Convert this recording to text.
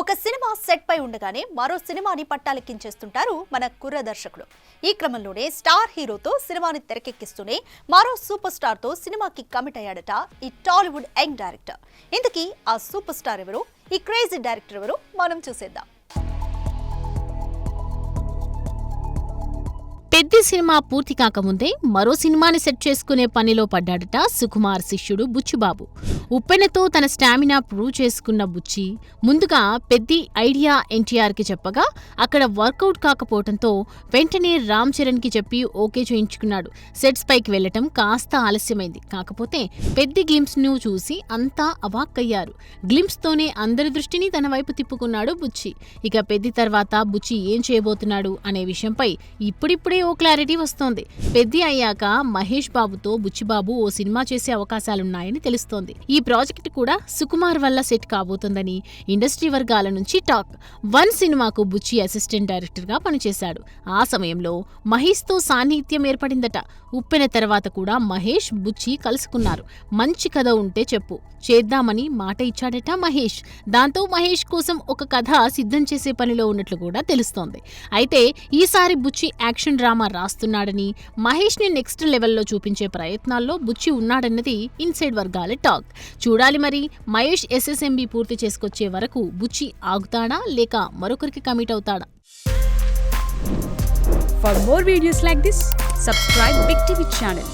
ఒక cinema set పై ఉండగానే మరో సినిమాని పట్టాలెక్కించేస్తుంటారు మన కుర్ర దర్శకుడు. ఈ క్రమంలోనే స్టార్ హీరోతో సినిమాని తెరకెక్కిస్తూనే మరో సూపర్ స్టార్ తో సినిమాకి కమిట్ అయ్యాడట ఈ టాలీవుడ్ యంగ్ డైరెక్టర్. ఇంతకీ ఆ సూపర్ స్టార్ ఎవరు, ఈ క్రేజీ డైరెక్టర్ ఎవరు మనం చూసేద్దాం. పెద్ద సినిమా పూర్తి కాకముందే మరో సినిమాని సెట్ చేసుకునే పనిలో పడ్డాడట సుకుమార్ శిష్యుడు బుచ్చిబాబు. ఉప్పెనతో తన స్టామినా ప్రూవ్ చేసుకున్న బుచ్చి ముందుగా పెద్ది ఐడియా ఎన్టీఆర్కి చెప్పగా అక్కడ వర్కౌట్ కాకపోవడంతో వెంటనే రామ్ చరణ్కి చెప్పి ఓకే చేయించుకున్నాడు. సెట్స్ పైకి వెళ్లటం కాస్త ఆలస్యమైంది. కాకపోతే పెద్ది గ్లింప్స్ ను చూసి అంతా అవాక్కయ్యారు. గ్లింప్స్ తోనే అందరి దృష్టిని తన వైపు తిప్పుకున్నాడు బుచ్చి. ఇక పెద్ది తర్వాత బుచ్చి ఏం చేయబోతున్నాడు అనే విషయంపై ఇప్పుడిప్పుడే ఓ క్లారిటీ వస్తోంది. పెద్ది అయ్యాక మహేష్ బాబుతో బుచ్చిబాబు ఓ సినిమా చేసే అవకాశాలున్నాయని తెలుస్తోంది. ఈ ప్రాజెక్ట్ కూడా సుకుమార్ వల్ల సెట్ కాబోతోందని ఇండస్ట్రీ వర్గాల నుంచి టాక్. 1 సినిమాకు బుచ్చి అసిస్టెంట్ డైరెక్టర్ గా పనిచేశాడు. ఆ సమయంలో మహేష్ తో సాన్నిహిత్యం ఏర్పడిందట. ఉప్పెన తర్వాత కూడా మహేష్ బుచ్చి కలుసుకున్నారు. మంచి కథ ఉంటే చెప్పు, చేద్దామని మాట ఇచ్చాడట మహేష్. దాంతో మహేష్ కోసం ఒక కథ సిద్ధం చేసే పనిలో ఉన్నట్లు కూడా తెలుస్తోంది. అయితే ఈసారి బుచ్చి యాక్షన్ డ్రామా రాస్తున్నాడని, మహేష్ ని నెక్స్ట్ లెవెల్లో చూపించే ప్రయత్నాల్లో బుచ్చి ఉన్నాడన్నది ఇన్సైడ్ వర్గాల టాక్. చూడాలి మరి మహేష్ SSMB పూర్తి చేసుకొచ్చే వరకు బుచ్చి ఆగుతాడా లేక మరొకరికి కమిట్ అవుతాడా? For more videos like this, subscribe Big TV channel.